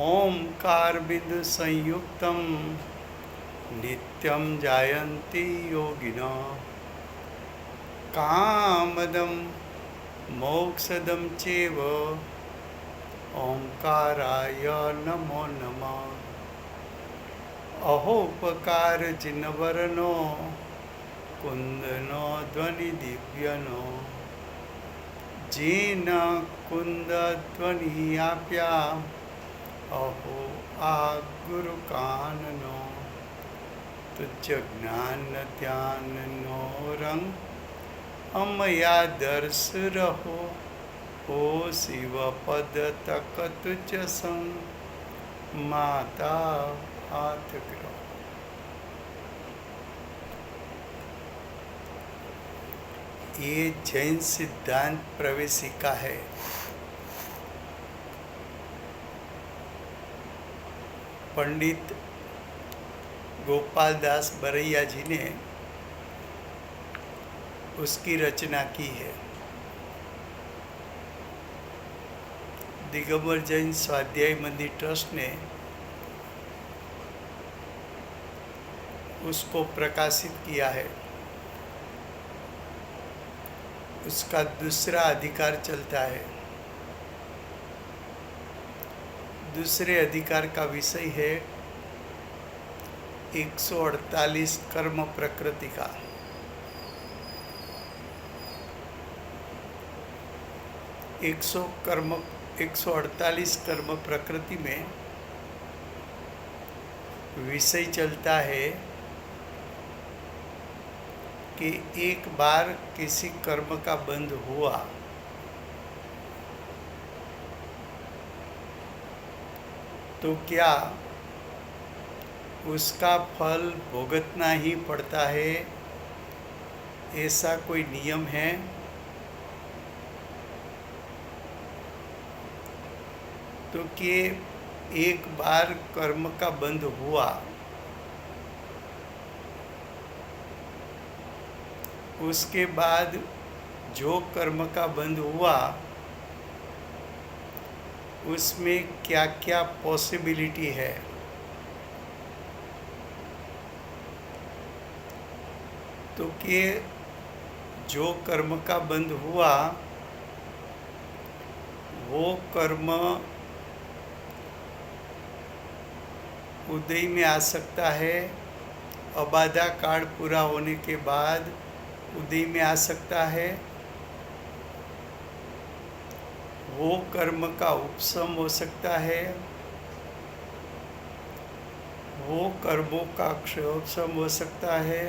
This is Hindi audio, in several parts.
ओंकार बिंदु संयुक्तम नित्यं जायन्ति योगिनः कामदं मोक्षदं चैव ओंकाराय नमो नमः। अहोपकार जिनवरनो कुंदनो ध्वनि दिव्यनो जीन कुंद ध्वनि आप्या अहो आ गुरु काननो तुझ ज्ञान ध्यान नो रंग अमया दर्श रहो ओ शिव पद तक तुझ संग माता हाथ ग्रह। ये जैन सिद्धांत प्रवेशिका है। पंडित गोपाल दास बरैया जी ने उसकी रचना की है। दिगंबर जैन स्वाध्याय मंदिर ट्रस्ट ने उसको प्रकाशित किया है। उसका दूसरा अधिकार चलता है। दूसरे अधिकार का विषय है 148 कर्म प्रकृति का। एक 148 कर्म प्रकृति में विषय चलता है कि एक बार किसी कर्म का बंध हुआ तो क्या उसका फल भुगतना ही पड़ता है, ऐसा कोई नियम है? तो कि एक बार कर्म का बंध हुआ उसके बाद जो कर्म का बंध हुआ उसमें क्या क्या पॉसिबिलिटी है। तो कि जो कर्म का बंध हुआ वो कर्म उदय में आ सकता है, अबाधा काल पूरा होने के बाद उदय में आ सकता है। वो कर्म का उपशम हो सकता है, वो कर्मों का क्षयोपशम हो सकता है,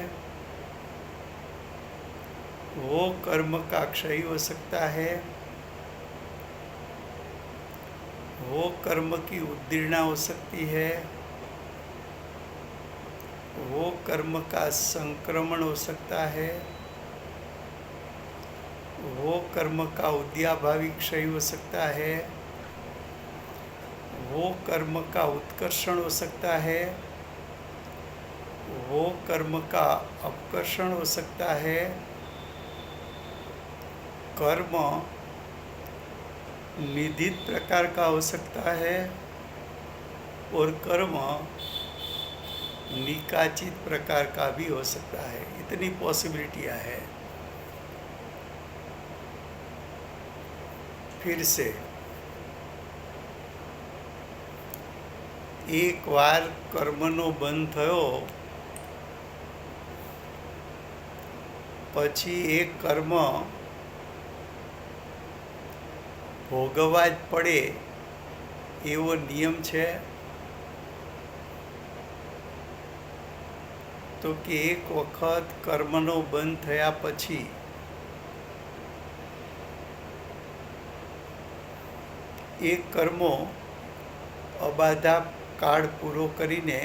वो कर्म का क्षय हो सकता है, वो कर्म की उद्दीर्णा हो सकती है, वो कर्म का संक्रमण हो सकता है, वो कर्म का उद्याभावी क्षय हो सकता है, वो कर्म का उत्कर्षण हो सकता है, वो कर्म का अपकर्षण हो सकता है। कर्म निधित प्रकार का हो सकता है और कर्म निकाचित प्रकार का भी हो सकता है। इतनी पॉसिबिलिटियां है। फिर से एक बार कर्मनो બંધ થયો પછી એક કર્મ ભોગવવા જ પડે એવો નિયમ છે? તો કે એક વખત કર્મનો બંધ થયા પછી એ કર્મો અબાધા કાળ પૂરો કરીને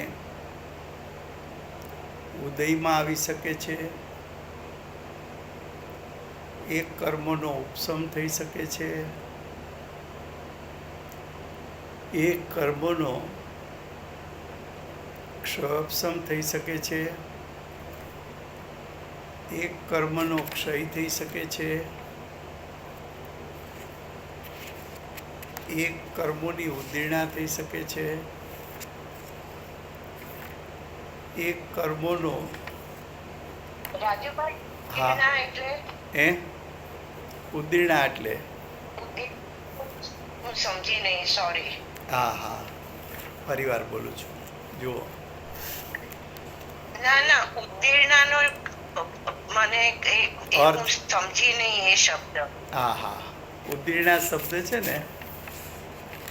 ઉદયમાં આવી શકે છે। એક કર્મનો ઉપશમ થઈ શકે છે, એક કર્મનો ક્ષયોપશમ થઈ શકે છે, એક કર્મનો ક્ષય થઈ શકે છે, એક કર્મોની ઉદ્દીર્ણા થઈ શકે છે, એક કર્મોનો રાજુભાઈ હા ઉદ્દીર્ણા એટલે એ ઉદ્દીર્ણા એટલે હું સમજી નહીં, સોરી. હા હા ફરીવાર બોલું છું, જુઓ. ના ઉદ્દીર્ણાનો મને હું અર્થ સમજી નહીં એ શબ્દ. હા હા ઉદ્દીર્ણા શબ્દ છે ને,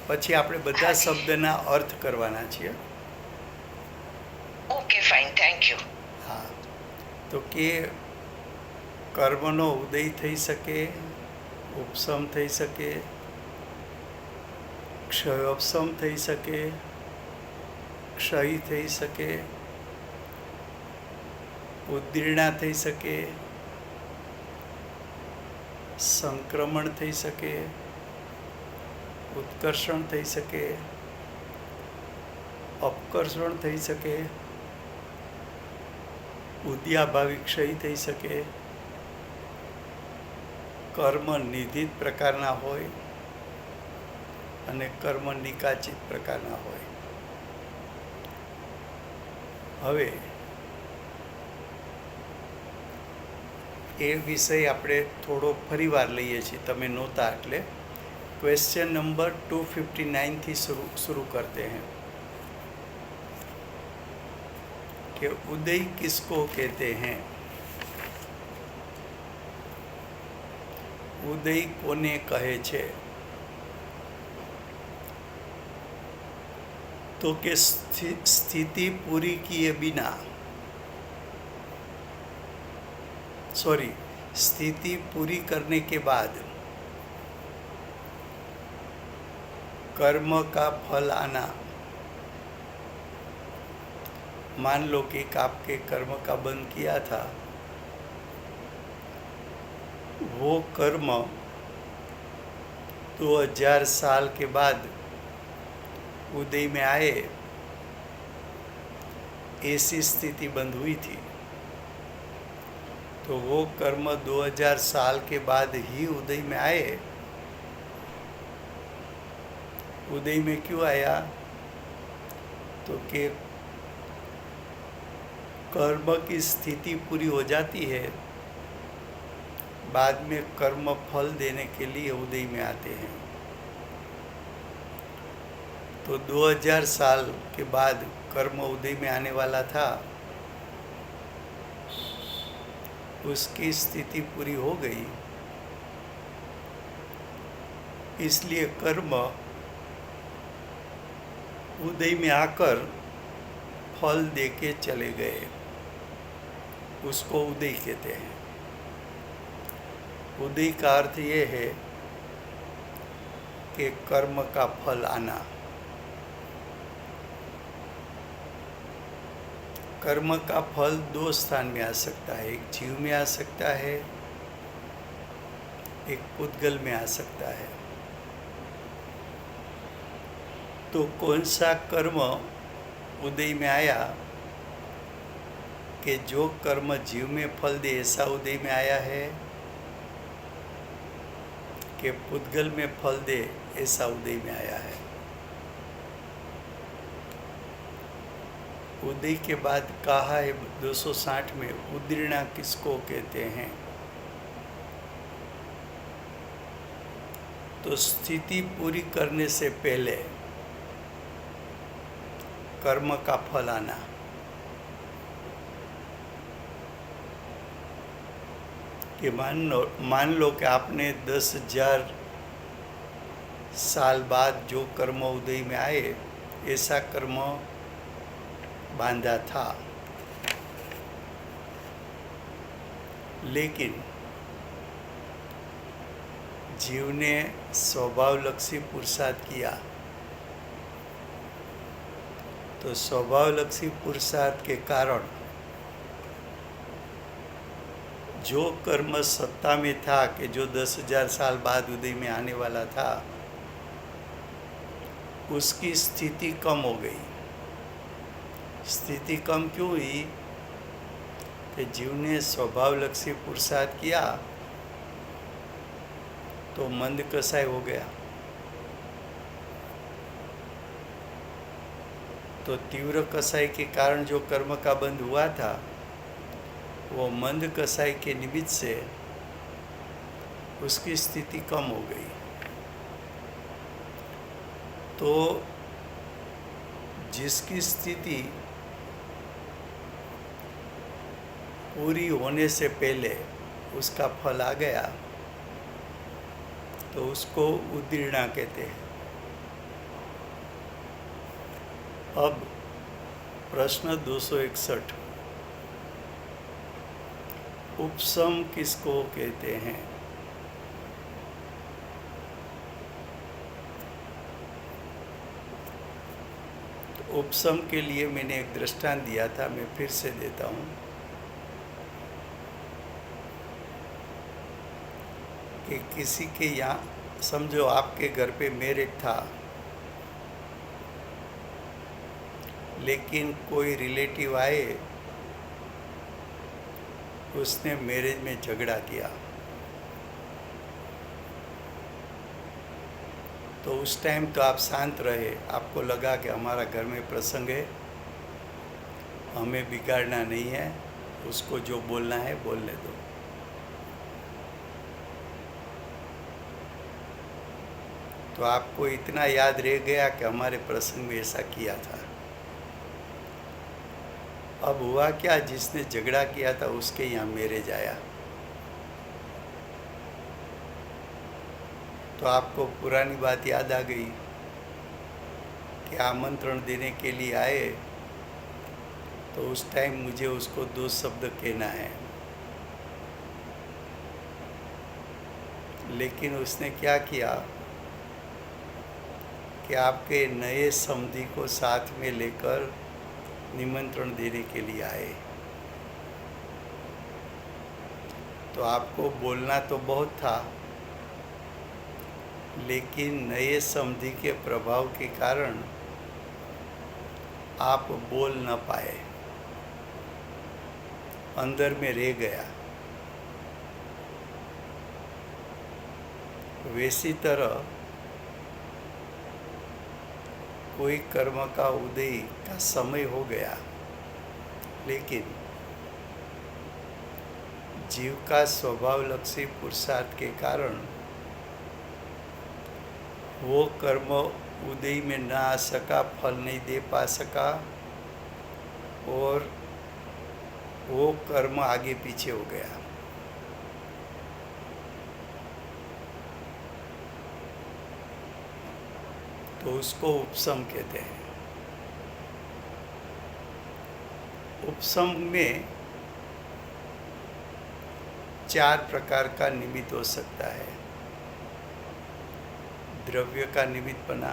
પછી આપણે બધા હાજી. શબ્દના અર્થ કરવાના છીએ. Okay fine, thank you. હા તો કે કર્મનો ઉદય થઈ શકે, ઉપશમ થઈ શકે, ક્ષયોપશમ થઈ શકે, ક્ષય થઈ શકે, ઉદ્દીર્ણા થઈ શકે, સંક્રમણ થઈ શકે, ઉત્કર્ષણ થઈ શકે, અપકર્ષણ થઈ શકે, ઉદ્યાભાવી ક્ષય થઈ શકે, કર્મ નિધિત પ્રકારના હોય અને કર્મ નિકાચિત પ્રકારના હોય. હવે એ વિષય આપણે થોડો ફરીવાર લઈએ છીએ, તમે નહોતા એટલે. क्वेश्चन नंबर 259 थी शुरू करते हैं कि उदय किसको कहते हैं, उदय कोने कहे छे. तो कि स्थिति पूरी किए बिना, सॉरी, स्थिति पूरी करने के बाद कर्म का फल आना. मान लो कि आपके कर्म का बंद किया था, वो कर्म 2000 साल के बाद उदय में आए, ऐसी स्थिति बंद हुई थी. तो वो कर्म 2000 साल के बाद ही उदय में आए. उदय में क्यों आया, तो कि कर्म की स्थिति पूरी हो जाती है, बाद में कर्म फल देने के लिए उदय में आते हैं. तो 2000 साल के बाद कर्म उदय में आने वाला था, उसकी स्थिति पूरी हो गई, इसलिए कर्म उदय में आकर फल देके चले गए, उसको उदय कहते हैं. उदय का अर्थ ये है कि कर्म का फल आना. कर्म का फल 2 स्थान में आ सकता है, एक जीव में आ सकता है, एक पुद्गल में आ सकता है. तो कौन सा कर्म उदय में आया कि जो कर्म जीव में फल दे, ऐसा उदय में आया है, कि पुद्गल में फल दे, ऐसा उदय में आया है. उदय के बाद कहा है 260 में, उद्दीर्णा किसको कहते हैं. तो स्थिति पूरी करने से पहले कर्म का फल आना. कि मान लो कि आपने 10,000 साल बाद जो कर्म उदय में आए, ऐसा कर्म बांधा था, लेकिन जीव ने स्वभावलक्षी पुरुषार्थ किया. तो स्वभावलक्षी पुरुषार्थ के कारण जो कर्म सत्ता में था, कि जो 10,000 साल बाद उदय में आने वाला था, उसकी स्थिति कम हो गई. स्थिति कम क्यों हुई, कि जीव ने स्वभावलक्षी पुरुषार्थ किया तो मंद कसाय हो गया. तो तीव्र कसाई के कारण जो कर्म का बंध हुआ था वो मंद कसाई के निमित्त से उसकी स्थिति कम हो गई। तो जिसकी स्थिति पूरी होने से पहले उसका फल आ गया तो उसको उद्दीर्णा कहते हैं। अब प्रश्न 261, उपसम किसको कहते हैं? तो उपसम के लिए मैंने एक दृष्टांत दिया था, मैं फिर से देता हूँ कि किसी के यहाँ, समझो आपके घर पे मैरिज था, लेकिन कोई रिलेटिव आए, उसने मैरिज में झगड़ा किया, तो उस टाइम तो आप शांत रहे, आपको लगा कि हमारा घर में प्रसंग है, हमें बिगाड़ना नहीं है, उसको जो बोलना है बोलने दो। तो आपको इतना याद रह गया कि हमारे प्रसंग में ऐसा किया था। अब हुआ क्या, जिसने झगड़ा किया था उसके यहाँ मैरिज आया, तो आपको पुरानी बात याद आ गई कि आमंत्रण देने के लिए आए, तो उस टाइम मुझे उसको 2 शब्द कहना है। लेकिन उसने क्या किया कि आपके नए समधी को साथ में लेकर निमंत्रण देने के लिए आए। तो आपको बोलना तो बहुत था, लेकिन नए समधी के प्रभाव के कारण आप बोल न पाए, अंदर में रह गया। वैसी तरह कोई कर्म का उदय का समय हो गया, लेकिन जीव का स्वभावलक्षी पुरुषार्थ के कारण वो कर्म उदय में ना आ सका, फल नहीं दे पा सका, और वो कर्म आगे पीछे हो गया। तो उसको उपसम कहते हैं। उपसम में 4 प्रकार का निमित्त हो सकता है। द्रव्य का निमित्तपना,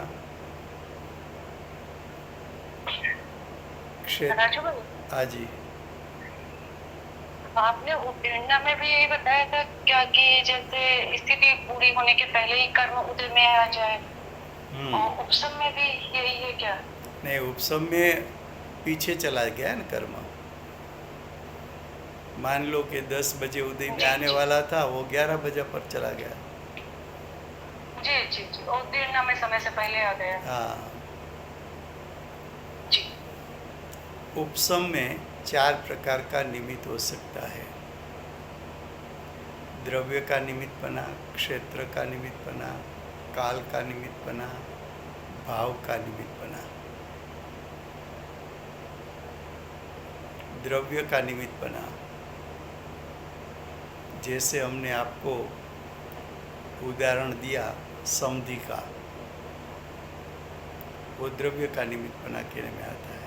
क्षेत्र। हाँ जी, आपने उत्तीर्ण में भी यही बताया था क्या कि जैसे स्थिति पूरी होने के पहले ही कर्म उदय में आ जाए, और उपसम में भी यही है क्या? नहीं, उपसम में पीछे चला गया ना कर्म। मान लो कि 10 बजे उदय में आने वाला था, वो 11 बजे पर चला गया। जी जी जी, उत्तीर्ण में समय से पहले आ गया। हाँ, जी। उपसम में 4 प्रकार का निमित्त हो सकता है। द्रव्य का निमित्तपना, क्षेत्र का निमित्तपना, काल का निमित्तपना, भाव का निमित्तपना। द्रव्य का निमित्तपना, जैसे हमने आपको उदाहरण दिया समधि का, वो द्रव्य का निमित्तपना कहने में आता है।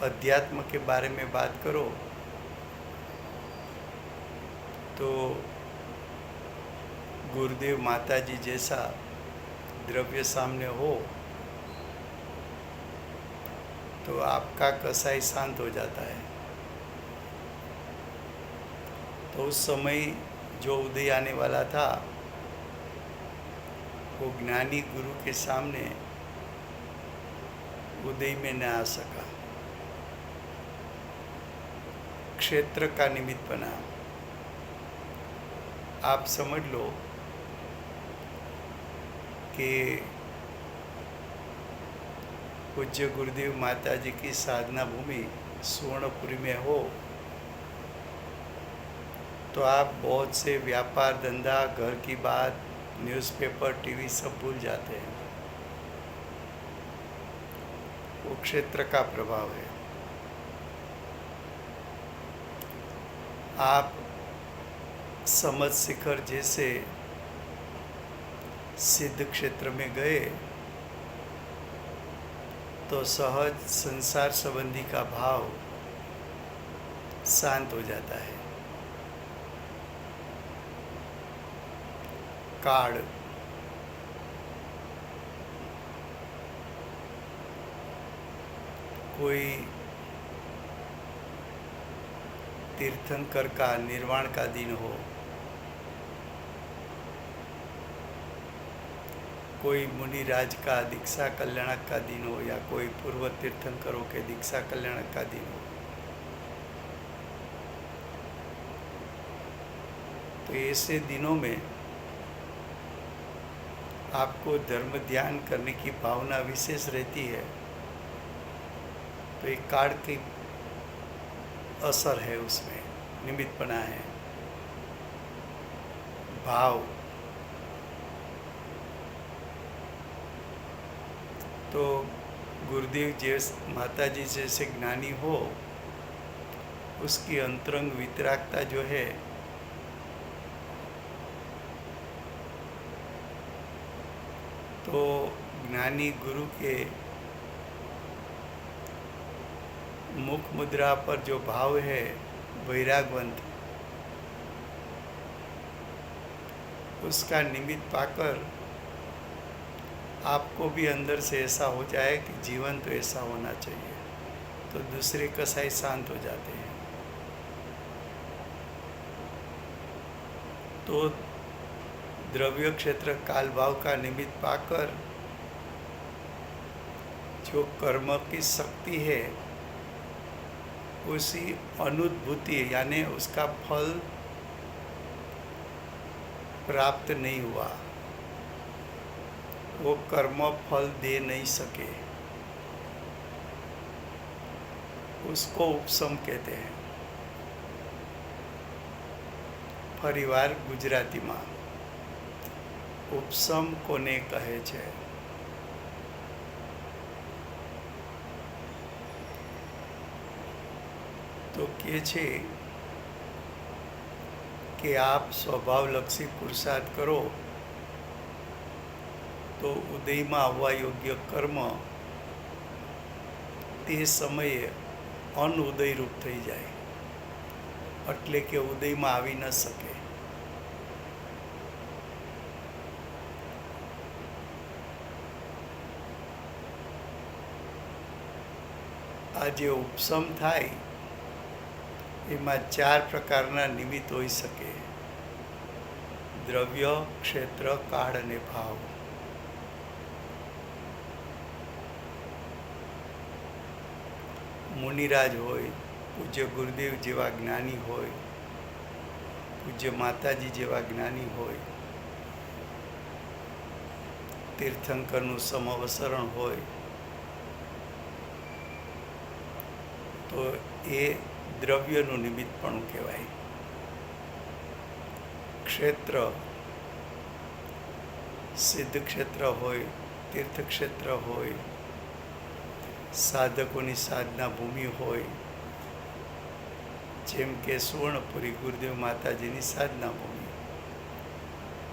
अध्यात्म के बारे में बात करो तो गुरुदेव माता जी जैसा द्रव्य सामने हो तो आपका कसाई शांत हो जाता है। तो उस समय जो उदय आने वाला था वो ज्ञानी गुरु के सामने उदय में न आ सका। क्षेत्र का निमित्तपना, आप समझ लो कि पूज्य गुरुदेव माता जी की साधना भूमि सुवर्णपुरी में हो तो आप बहुत से व्यापार धंधा, घर की बात, न्यूज़पेपर, टीवी सब भूल जाते हैं। वो क्षेत्र का प्रभाव है। आप समझ शिखर जैसे सिद्ध क्षेत्र में गए तो सहज संसार संबंधी का भाव शांत हो जाता है। काढ़, कोई तीर्थंकर का निर्वाण का दिन हो, कोई मुनिराज का दीक्षा कल्याणक का दिन हो, या कोई पूर्व तीर्थंकरों के दीक्षा कल्याणक का दिन हो, तो ऐसे दिनों में आपको धर्म ध्यान करने की भावना विशेष रहती है। तो एक काढ़ की असर है, उसमें निमित्तपना है, भाव। तो गुरुदेव जैसे माता जी जैसे ज्ञानी हो, उसकी अंतरंग वितरागता जो है तो ज्ञानी गुरु के मुख मुद्रा पर जो भाव है वैरागवंत, उसका निमित्त पाकर आपको भी अंदर से ऐसा हो जाए कि जीवन तो ऐसा होना चाहिए, तो दूसरे कसाई शांत हो जाते हैं। तो द्रव्य क्षेत्र काल भाव का निमित्त पाकर जो कर्म की शक्ति है उसी अनुभूति यानी उसका फल प्राप्त नहीं हुआ, वो कर्म फल दे नहीं सके, उसको उपशम कहते हैं। परिवार गुजराती में उपशम कोने कहे छे। तो के छे कि आप स्वभावलक्षी पुरुषार्थ करो तो उदय में आववा योग्य कर्म ते समये अनुदय रूप थई जाए, એટલે કે ઉદયમાં આવી ન શકે। આ જે ઉપશમ થાય એમાં 4 પ્રકારના નિમિત્ત હોઈ શકે: દ્રવ્ય, ક્ષેત્ર, કાળ અને ભાવ। મુનિરાજ હોય, પૂજ્ય ગુરુદેવ જેવા જ્ઞાની હોય, પૂજ્ય માતાજી જેવા જ્ઞાની હોય, તીર્થંકરનું સમવસરણ હોય, તો એ દ્રવ્યનું નિમિત્તપણું કહેવાય। ક્ષેત્ર, સિદ્ધ ક્ષેત્ર હોય, તીર્થક્ષેત્ર હોય, સાધકોની સાધના ભૂમિ હોય, જેમ કે સુવર્ણપુરી ગુરુદેવ માતાજીની સાધના ભૂમિ,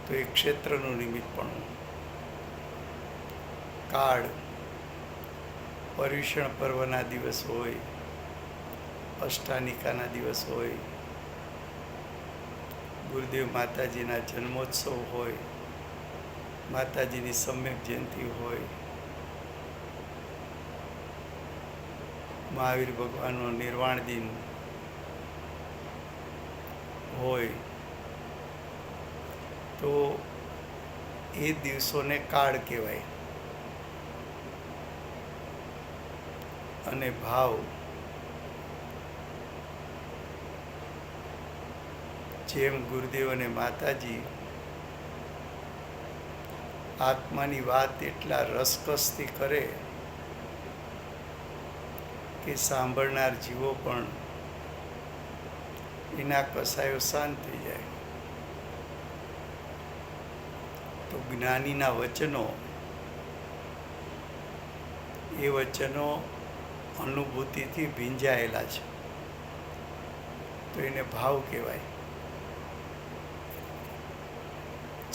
તો એ ક્ષેત્રનું નિમિત્તપણું। કાળ, પર્યુષણ પર્વના દિવસ હોય, અષ્ટાનિકાના દિવસ હોય, ગુરુદેવ માતાજીના જન્મોત્સવ હોય, માતાજીની સમ્યક જયંતિ હોય, મહાવીર ભગવાનનો નિર્વાણ દિન હોય, તો એ દિવસોને કાળ કહેવાય। અને ભાવ, જેમ ગુરુદેવ અને માતાજી આત્માની વાત એટલા રસકસથી કરે કે સાંભળનાર જીવો પણ એના કસાયો શાંત થઈ જાય. તો જ્ઞાનીના વચનો, એ વચનો અનુભૂતિથી ભીંજાયેલા છે, તો એને ભાવ કહેવાય.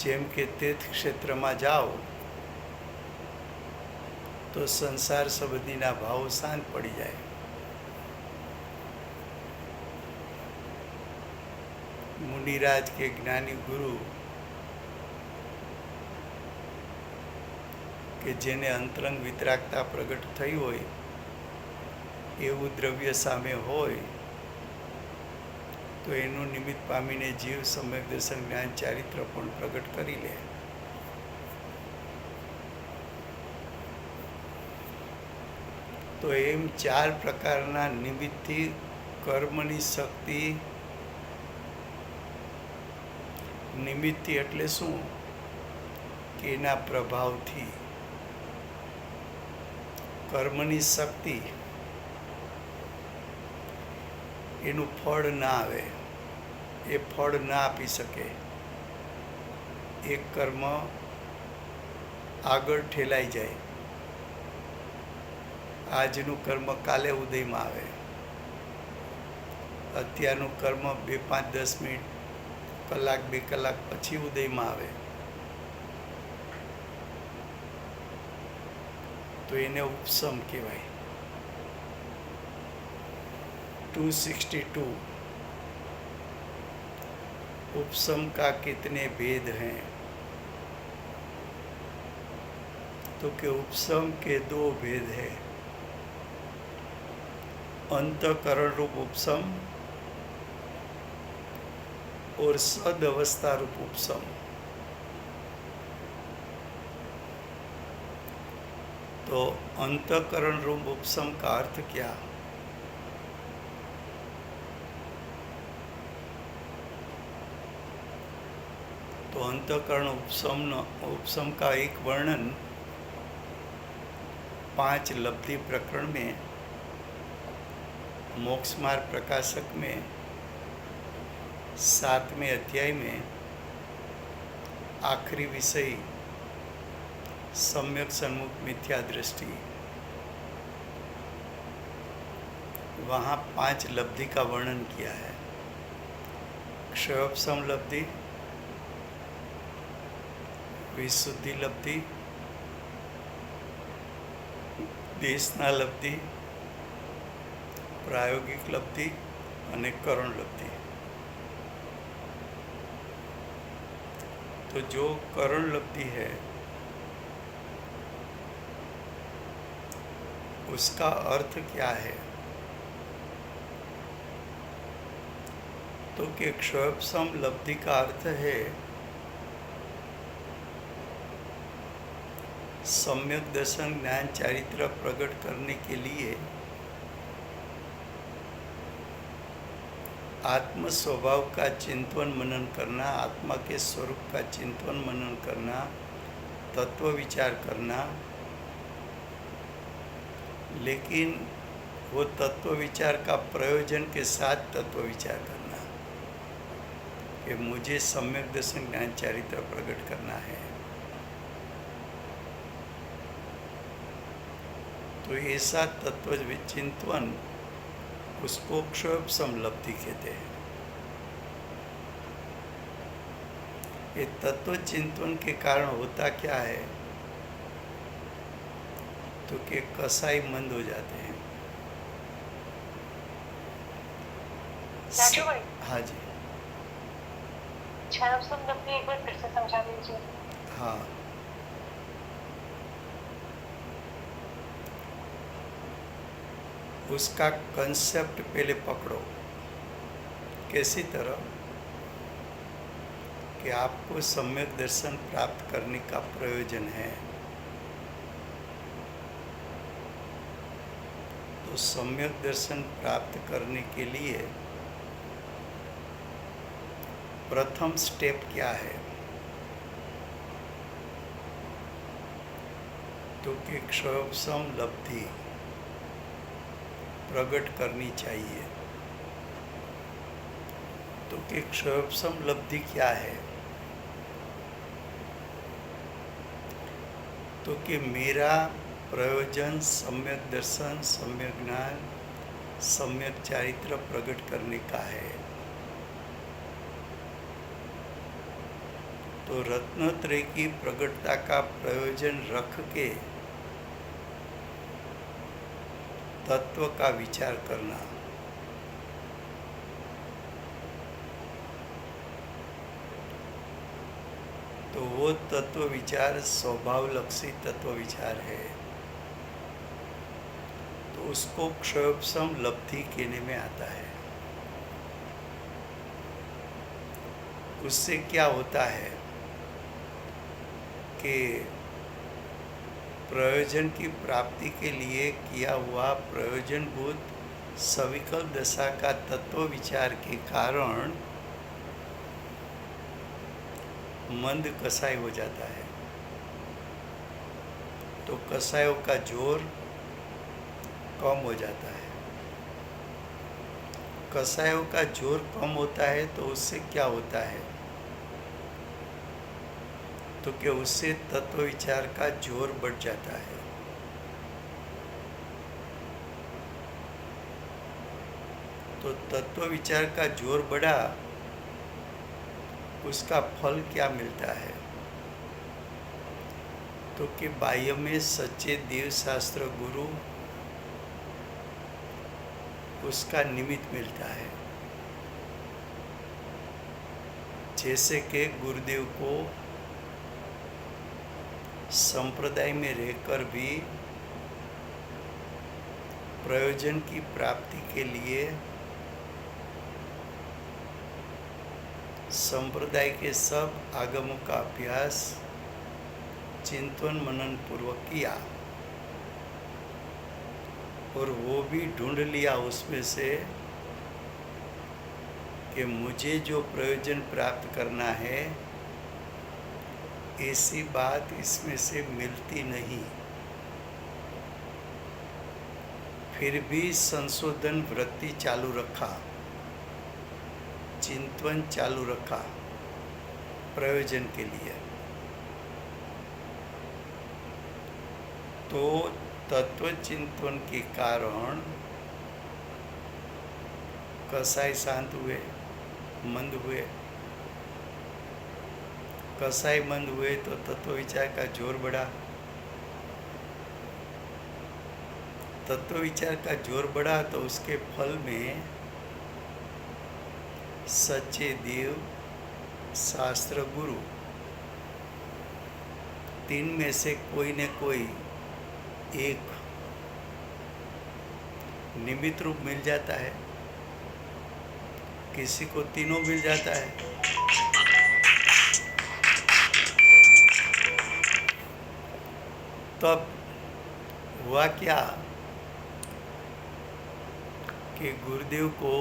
જેમ કે તીર્થ ક્ષેત્રમાં જાઓ તો સંસાર સંબંધીના ભાવો શાંત પડી જાય. મુનિરાજ કે જ્ઞાની ગુરુ કે જેને અંતરંગ વિતરાગતા પ્રગટ થઈ હોય એવું દ્રવ્ય સામે હોય તો એનું નિમિત્ત પામીને જીવ સમ્યક દર્શન જ્ઞાન ચારિત્ર પણ પ્રગટ કરી લે. તો એમ 4 પ્રકારના નિમિત્તથી કર્મની શક્તિ. નિમિત્તિ એટલે શું? કે એના પ્રભાવથી કર્મની શક્તિ એનું ફળ ના આવે, એ ફળ ના આપી શકે. એક કર્મ આગળ ઠેલાઈ જાય. આજનું કર્મ કાલે ઉદયમાં આવે, અત્યારનું કર્મ 2, 5, 10 મિનિટ, કલાક, 2 કલાક પછી ઉદયમાં આવે. તો એને ઉપસમ કહેવાય. 262 उपसम का कितने भेद हैं? तो कि उपसम के 2 भेद है. अंतकरण रूप उपसम और सद अवस्था रूप उपसम. तो अंतकरण रूप उपसम का अर्थ क्या? तो अंतकरण उपसम का एक वर्णन 5 लब्धि प्रकरण में, मोक्ष मार्ग प्रकाशक में 7वें अध्याय में आखिरी विषय सम्यक सन्मुख मिथ्या दृष्टि, वहाँ 5 लब्धि का वर्णन किया है. क्षयोपशम लब्धि, विशुद्धि लब्धि, देशना लब्धि, प्रायोगिक लब्धि અને કરણ લબ્ધિ. तो जो करण लब्धि है उसका अर्थ क्या है? तो कि क्षयोपशम लब्धि का अर्थ है सम्यक दर्शन ज्ञान चारित्र प्रकट करने के लिए आत्म स्वभाव का चिंतन मनन करना, आत्मा के स्वरूप का चिंतन मनन करना, तत्व विचार करना. लेकिन वो तत्व विचार का प्रयोजन के साथ तत्व विचार करना कि मुझे सम्यक दर्शन ज्ञान चारित्र प्रकट करना है. तो ऐसा तत्व चिंतन, उसको क्षयोपशम लब्धि कहते हैं. ये तत्व चिंतन के कारण होता क्या है? तो कि कसाई मंद हो जाते हैं. राजू भाई, हाँ जी. क्षयोपशम लब्धि एक बार फिर से समझा दीजिए. हाँ, उसका कंसेप्ट पहले पकड़ो. कैसी तरह कि आपको सम्यक दर्शन प्राप्त करने का प्रयोजन है. तो सम्यक दर्शन प्राप्त करने के लिए प्रथम स्टेप क्या है? तो कि क्षयोपशम लब्धि. प्रकट करनी चाहिए। तो कि क्षयोपशम लब्धि क्या है? तो कि मेरा प्रयोजन सम्यक दर्शन, सम्यक ज्ञान, सम्यक चारित्र प्रकट करने का है। तो रत्नत्रय की प्रकटता का प्रयोजन रख के तत्व का विचार करना, तो वो तत्व विचार स्वभावलक्षी तत्व विचार है। तो उसको क्षयोपशम लब्धि कहने में आता है। उससे क्या होता है कि प्रयोजन की प्राप्ति के लिए किया हुआ प्रयोजनभूत सविकल्प दशा का तत्व विचार के कारण मंद कसाय हो जाता है। तो कसायों का जोर कम हो जाता है। कसायों का जोर कम होता है तो उससे क्या होता है? तो कि उससे तत्व विचार का जोर बढ़ जाता है। तो तत्व विचार का जोर बढ़ा, उसका फल क्या मिलता है? तो कि बाह्य में सच्चे देव शास्त्र गुरु उसका निमित्त मिलता है। जैसे कि गुरुदेव को संप्रदाय में रहकर भी प्रयोजन की प्राप्ति के लिए संप्रदाय के सब आगमों का अभ्यास चिंतन मनन पूर्वक किया और वो भी ढूंढ लिया उसमें से कि मुझे जो प्रयोजन प्राप्त करना है ऐसी बात इसमें से मिलती नहीं। फिर भी संशोधन वृत्ति चालू रखा, चिंतन चालू रखा प्रयोजन के लिए। तो तत्व चिंतन के कारण कसाय शांत हुए, मंद हुए। कसाय मंद हुए तो तत्व विचार का जोर बढ़ा। तत्व विचार का जोर बढ़ा तो उसके फल में सच्चे देव शास्त्र गुरु तीन में से कोई न कोई एक निमित्त रूप मिल जाता है। किसी को तीनों मिल जाता है। तब हुआ क्या कि गुरुदेव को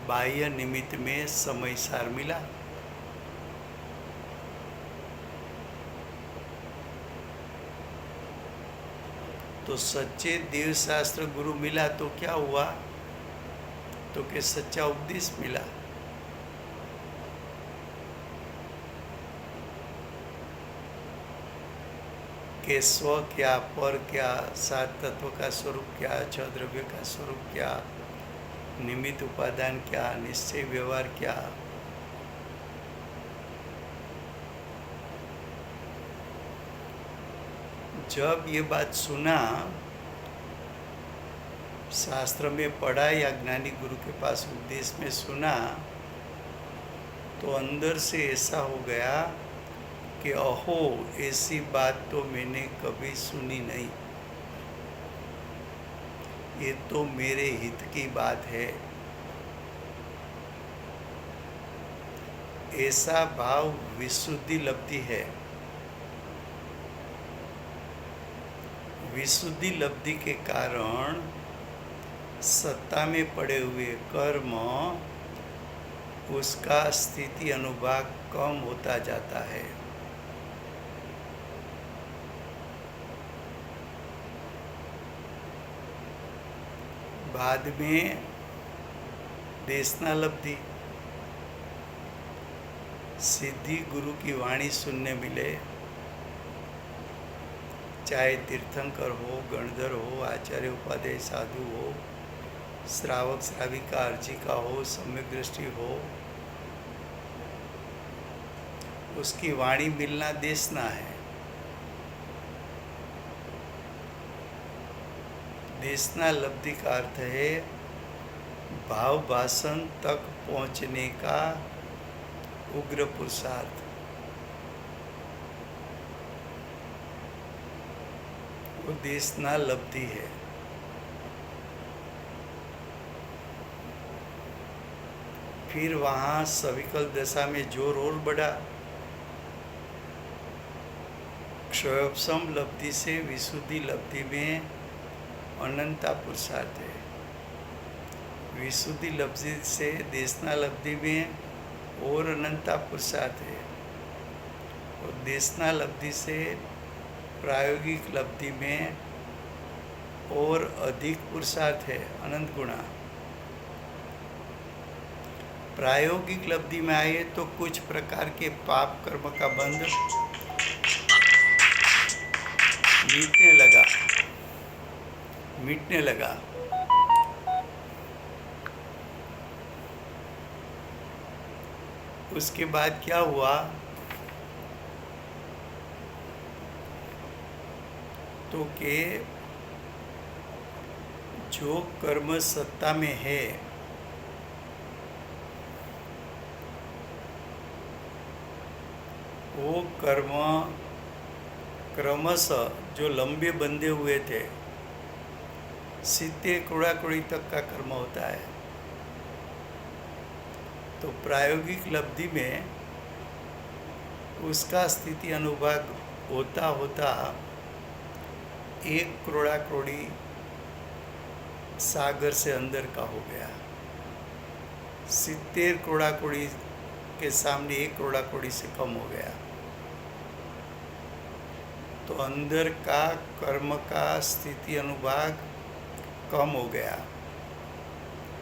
बाह्य निमित्त में समय सार मिला। तो सच्चे देव शास्त्र गुरु मिला तो क्या हुआ? तो कि सच्चा उपदेश मिला। कि स्व क्या, पर क्या, सात तत्व का स्वरूप क्या, छह द्रव्य का स्वरूप क्या, निमित्त उपादान क्या, निश्चय व्यवहार क्या। जब ये बात सुना, शास्त्र में पढ़ा या ज्ञानी गुरु के पास उपदेश में सुना, तो अंदर से ऐसा हो गया कि अहो, ऐसी बात तो मैंने कभी सुनी नहीं। ये तो मेरे हित की बात है। ऐसा भाव विशुद्धि लब्धि है। विशुद्धि लब्धि के कारण सत्ता में पड़े हुए कर्म, उसका स्थिति अनुभाग कम होता जाता है। बाद में देशना लब्धि, सिद्धि गुरु की वाणी सुनने मिले, चाहे तीर्थंकर हो, गणधर हो, आचार्य उपाध्याय साधु हो, श्रावक श्राविका अर्चिका हो, सम्यक दृष्टि हो, उसकी वाणी मिलना देशना है। देशना लब्धि का अर्थ है भाव भाषण तक पहुंचने का उग्र पुरुषार्थ। वो देशना लब्धि है। फिर वहाँ सविकल दशा में जोर और बढ़ा। क्षयोपशम लब्धि से विशुद्धि लब्धि में अनंता पुरुषार्थ है। विशुद्धि लब्धि से देशना लब्धि में और अनंता पुरुषार्थ है। और देशना लब्धि से प्रायोगिक लब्धि में और अधिक पुरुषार्थ है, अनंत गुणा। प्रायोगिक लब्धि में आए तो कुछ प्रकार के पाप कर्म का बंध मिटने लगा। उसके बाद क्या हुआ, तो कि जो कर्म सत्ता में है वो कर्म क्रमशः जो लंबे बंधे हुए थे, 70 कुड़ाकुड़ी तक का कर्म होता है। तो प्रायोगिक लब्धि में उसका स्थिति अनुभाग होता होता 1 करोड़ी सागर से अंदर का हो गया। 70 करोड़ी के सामने 1 करोड़ी से कम हो गया। तो अंदर का कर्म का स्थिति अनुभाग कम हो गया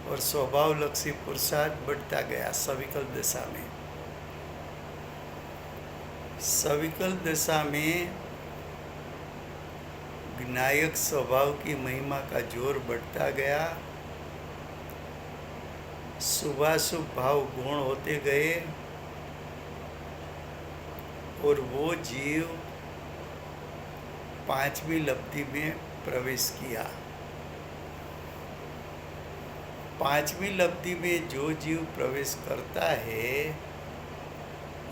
और स्वभाव लक्षी पुरुषार्थ बढ़ता गया सविकल दशा में। सविकल दशा में ज्ञायक स्वभाव की महिमा का जोर बढ़ता गया। शुभाशुभ भाव गुण होते गए और वो जीव 5वीं लब्धि में प्रवेश किया। 5वीं लब्धि में जो जीव प्रवेश करता है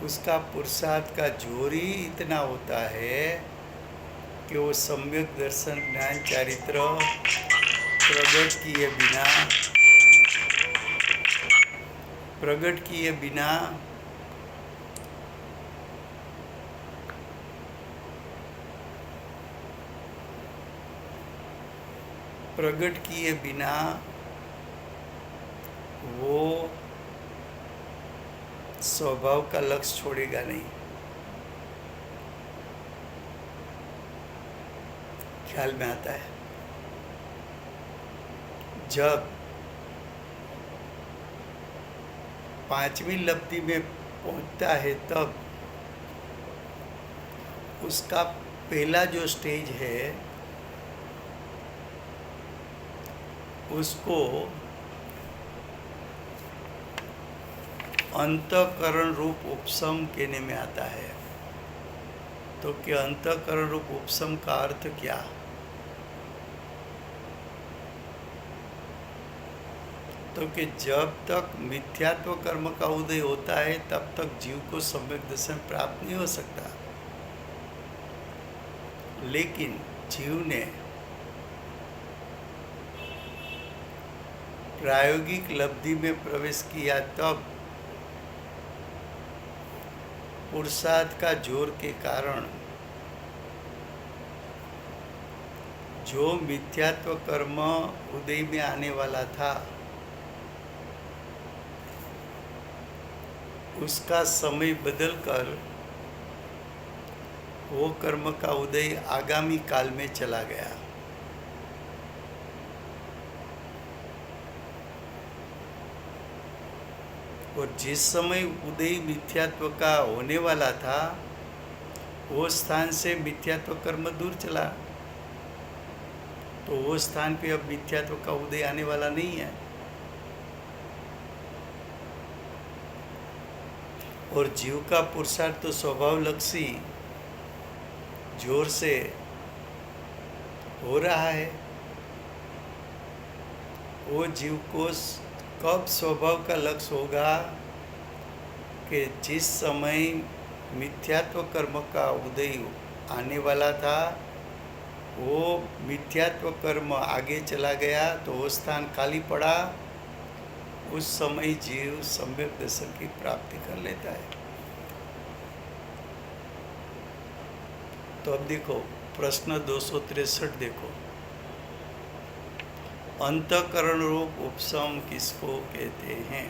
उसका पुरुषार्थ का जोर ही इतना होता है कि वो सम्यक दर्शन ज्ञान चारित्र प्रकट किए बिना वो स्वभाव का लक्ष्य छोड़ेगा नहीं। ख्याल में आता है, जब 5वीं लब्धि में पहुंचता है तब उसका पहला जो स्टेज है उसको अंतःकरण रूप उपशम कहने में आता है। तो क्या अंतःकरण रूप उपशम का अर्थ क्या? तो कि जब तक मिथ्यात्व कर्म का उदय होता है तब तक जीव को सम्यक दर्शन प्राप्त नहीं हो सकता। लेकिन जीव ने प्रायोगिक लब्धि में प्रवेश किया तब पुरुषार्थ का जोर के कारण जो मिथ्यात्व कर्म उदय में आने वाला था उसका समय बदलकर वो कर्म का उदय आगामी काल में चला गया। और जिस समय उदय मिथ्यात्व का होने वाला था, वो स्थान से मिथ्यात्व कर्म दूर चला, तो वो स्थान पे अब मिथ्यात्व का उदय आने वाला नहीं है। और जीव का पुरुषार्थ तो स्वभाव लक्षी जोर से हो रहा है। वो जीव को कब स्वभाव का लक्ष्य होगा कि जिस समय मिथ्यात्व कर्म का उदय आने वाला था, वो मिथ्यात्व कर्म आगे चला गया तो वो स्थान खाली पड़ा, उस समय जीव सम्यक दर्शन की प्राप्ति कर लेता है। तो अब देखो प्रश्न 263 देखो, अंतःकरण रूप उपशम किसको कहते हैं?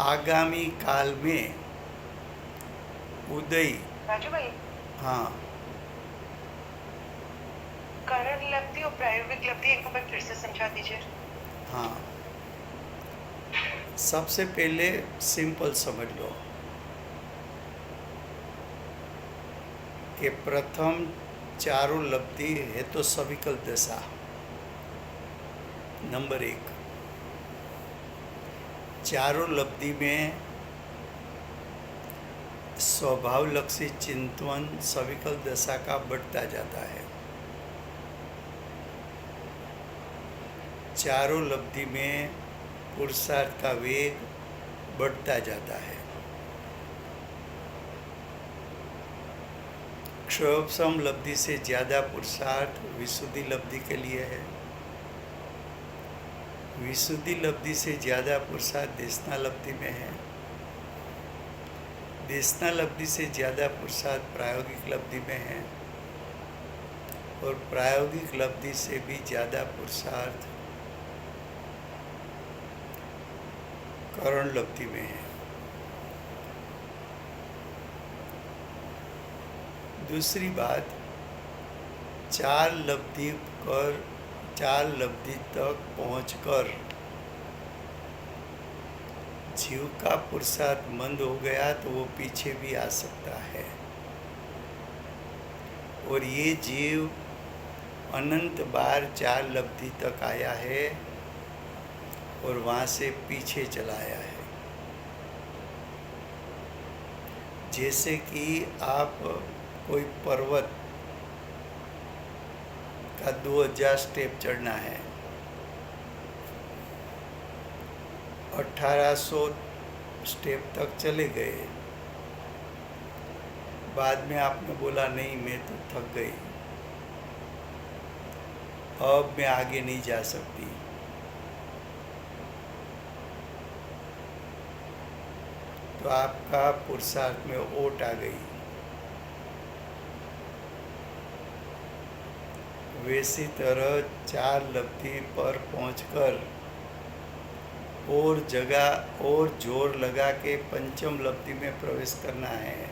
आगामी काल में उदय, राजू भाई, हाँ कारण लब्धि और प्रायोगिक लब्धि एक बार फिर से समझा दीजिए। हाँ, सबसे पहले सिंपल समझ लो कि प्रथम चारों लब्धि है तो सविकल दशा, नंबर 1। चारों लब्धि में स्वभाव लक्षी चिंतन सविकल दशा का बढ़ता जाता है। चारों लब्धि में पुरुषार्थ का वेग बढ़ता जाता है। क्षोभसम लब्धि से ज़्यादा पुरुषार्थ विशुद्धि लब्धि के लिए है। विशुद्धि लब्धि से ज़्यादा पुरुषार्थ देशना लब्धि में है। देशना लब्धि से ज़्यादा पुरुषार्थ प्रायोगिक लब्धि में है। और प्रायोगिक लब्धि से भी ज़्यादा पुरुषार्थ करण लब्धि में है। दूसरी बात, चार लब्धि तक पहुंचकर जीव का पुरुषार्थ मंद हो गया तो वो पीछे भी आ सकता है। और ये जीव अनंत बार चार लब्धि तक आया है और वहाँ से पीछे चला आया है। जैसे कि आप कोई पर्वत का 2000 स्टेप चढ़ना है, 1800 स्टेप तक चले गए, बाद में आपने बोला नहीं मैं तो थक गई, अब मैं आगे नहीं जा सकती, तो आपका पुरुषार्थ में ओट आ गई। वैसी तरह चार लब्धि पर पहुंचकर और जगह और जोर लगा के पंचम लब्धि में प्रवेश करना है।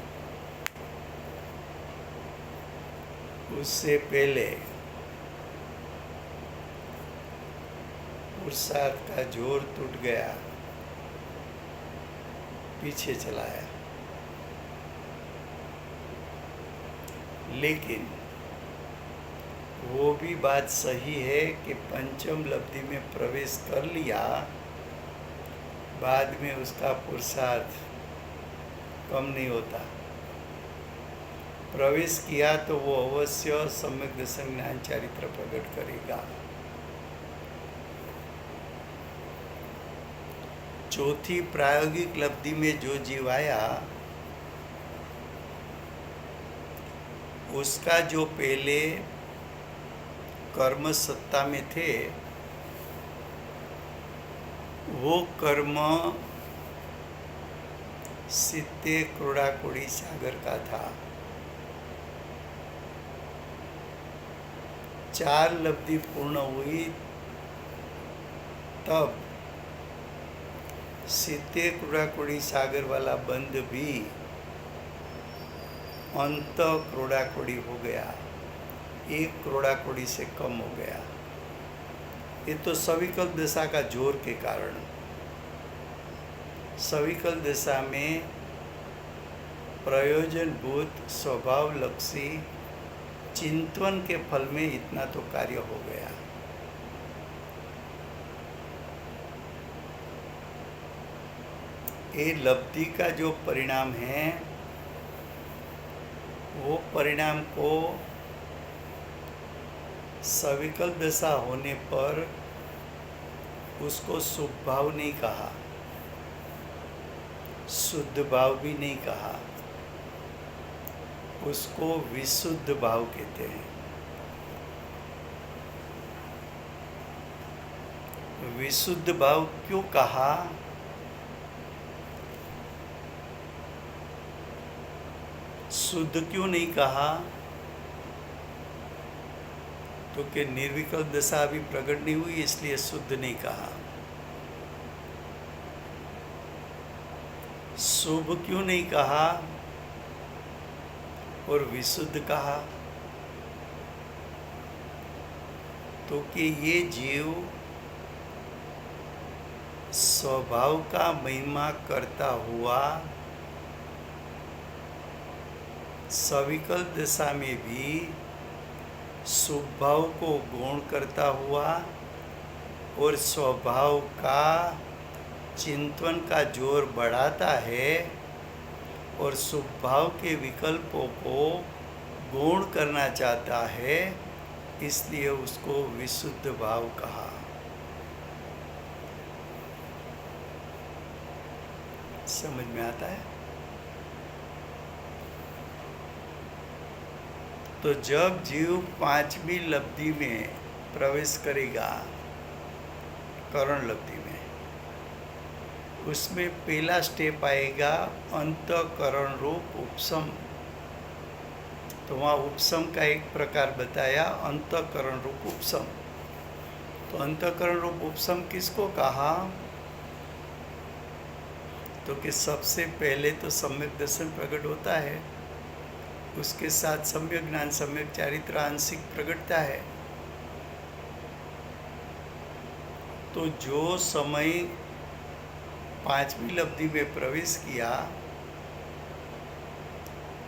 उससे पहले पुरुषार्थ का जोर टूट गया, पीछे चलाया। लेकिन वो भी बात सही है कि पंचम लब्धि में प्रवेश कर लिया, बाद में उसका पुरुषार्थ कम नहीं होता। प्रवेश किया तो वो अवश्य सम्यक दर्शन ज्ञान चारित्र प्रकट करेगा। चौथी प्रायोगिक लब्धि में जो जीव आया, उसका जो पहले कर्म सत्ता में थे, वो कर्म सीते क्रोड़ाकोड़ी सागर का था। चार लब्धि पूर्ण हुई तब सीते क्रोड़ाकोड़ी सागर वाला बंध भी अंत क्रोड़ाकोड़ी हो गया, 1 क्रोड़ाकोड़ी से कम हो गया। ये तो सविकल्प दशा का जोर के कारण। सविकल दशा में प्रयोजनभूत स्वभावलक्षी चिंतन के फल में इतना तो कार्य हो गया। ये लब्धि का जो परिणाम है वो परिणाम को सविकल दशा होने पर उसको शुभ भाव नहीं कहा, शुद्ध भाव भी नहीं कहा, उसको विशुद्ध भाव कहते हैं। विशुद्ध भाव क्यों कहा? शुद्ध क्यों नहीं कहा? तो कि निर्विकल्प दशा अभी प्रकट नहीं हुई इसलिए शुद्ध नहीं कहा। शुभ क्यों नहीं कहा और विशुद्ध कहा? तो कि ये जीव स्वभाव का महिमा करता हुआ सविकल दशा में भी शुभ भाव को गौण करता हुआ और स्वभाव का चिंतन का जोर बढ़ाता है और शुभ भाव के विकल्पों को गौण करना चाहता है, इसलिए उसको विशुद्ध भाव कहा। समझ में आता है? तो जब जीव पांचवी लब्धि में प्रवेश करेगा, करण लब्धि में, उसमें पहला स्टेप आएगा अंतःकरण रूप उपशम। तो वहाँ उपशम का एक प्रकार बताया, अंतःकरण रूप उपशम। तो अंतःकरण रूप उपशम किसको कहा? तो कि सबसे पहले तो सम्यक दर्शन प्रकट होता है, उसके साथ सम्यक ज्ञान, सम्यक चारित्र आंशिक प्रकटता है। तो जो समय पांचवी लब्धि में प्रवेश किया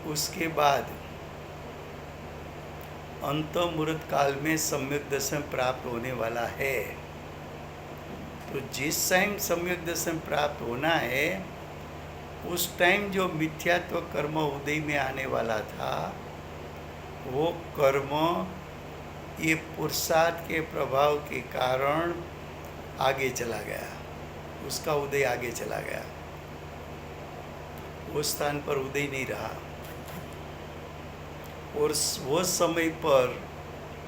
उसके बाद अंतर्मुहूर्त काल में सम्यक दर्शन प्राप्त होने वाला है। तो जिस टाइम सम्यक दर्शन प्राप्त होना है उस टाइम जो मिथ्यात्व कर्म उदय में आने वाला था वो कर्म ये पुरुषार्थ के प्रभाव के कारण आगे चला गया, उसका उदय आगे चला गया, उस स्थान पर उदय नहीं रहा। और वो समय पर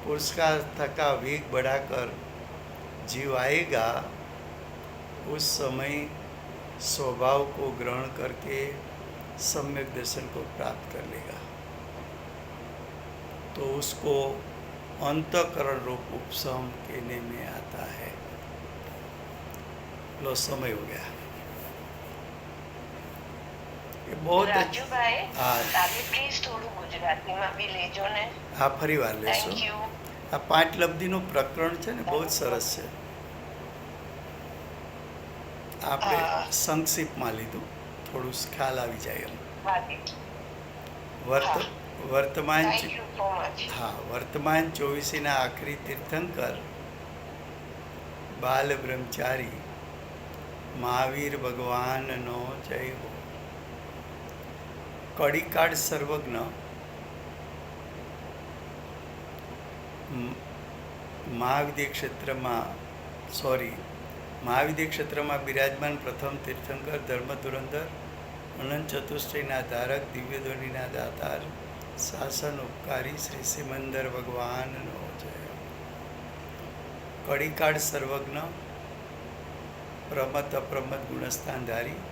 पुरुषार्थ का वेग बढ़ाकर जीव आएगा, उस समय स्वभाव को ग्रहण करके सम्यक दर्शन को प्राप्त कर लेगा। तो उसको अंतःकरण रूप उपशम कहने में आता है। लो समय हो गया। ये बहुत રાજુભાઈ હા તમે પ્લીઝ થોડું ગુજરાતીમાં બી લેજો ને. હા ફરી વાર લેશો। Thank you. આ પાંચ લબ્ધિનું પ્રકરણ છે ને બહુ જ સરસ છે। આપણે સંક્ષિપ્તમાં લીધું, થોડું ખ્યાલ આવી જાય એમ। વર્તમાન થેન્ક યુ સો મચ. હા, વર્તમાન 24ના આખરી તીર્થંકર બાલ બ્રહ્મચારી મહાવીર ભગવાનનો જય હો। કડીકાળ સર્વજ્ઞ મહાવિદ્ય ક્ષેત્રમાં બિરાજમાન પ્રથમ તીર્થંકર ધર્મ ધુરંધર અનંત ચતુષ્ટયના ધારક દિવ્યધ્વનિના દાતાર શાસન ઉપકારી શ્રી સિમંદર ભગવાનનો જય। કડીકાળ સર્વજ્ઞ પ્રમત અપ્રમત ગુણસ્થાનધારી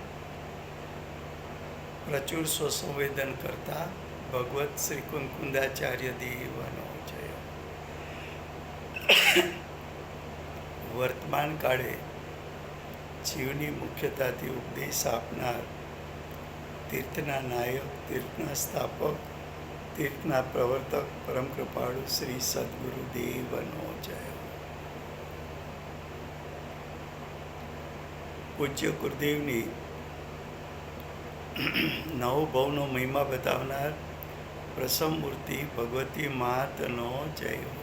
પ્રચુર સ્વસંવેદન કરતા ભગવત શ્રી કુંકુંદાચાર્ય દેવનો જય। વર્તમાન કાળે જીવની મુખ્યતાથી ઉપદેશ આપનાર, તીર્થના નાયક, તીર્થના સ્થાપક, તીર્થના પ્રવર્તક પરમ કૃપાળુ શ્રી સદગુરુ દેવનો જય। પૂજ્ય ગુરુદેવની નવ ભવનો મહિમા બતાવનાર પ્રસમ મૂર્તિ ભગવતી માતનો જય હો.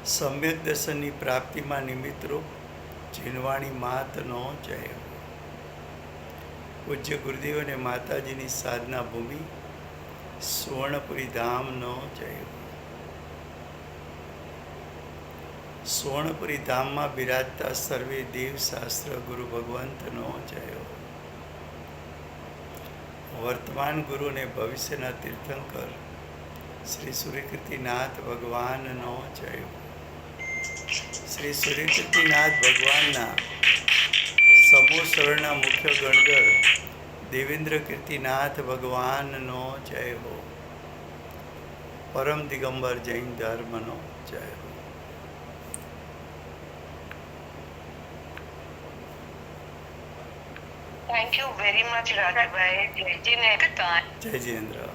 સમ્યક દર્શનની પ્રાપ્તિમાં નિમિત્તરૂપ જીનવાણી માતનો જય હો. પૂજ્ય ગુરુદેવ અને માતાજીની સાધના ભૂમિ સુવર્ણપુરી ધામનો જય હો. સુવર્ણપુરી ધામમાં બિરાજતા સર્વે દેવ શાસ્ત્ર ગુરુ ભગવંતનો જય હો. વર્તમાન ગુરુ અને ભવિષ્યના તીર્થંકર શ્રી સૂર્યકીર્તિનાથ ભગવાનનો જય હો. શ્રી સૂર્યકીર્તિનાથ ભગવાનના સમૂહ સરળના મુખ્ય ગણગર દેવેન્દ્ર કીર્તિનાથ ભગવાનનો જય હો. પરમ દિગંબર જૈન ધર્મનો જય હો. Thank you very much Rajubhai. જય જીનેન્દ્ર. જય જીનેન્દ્ર.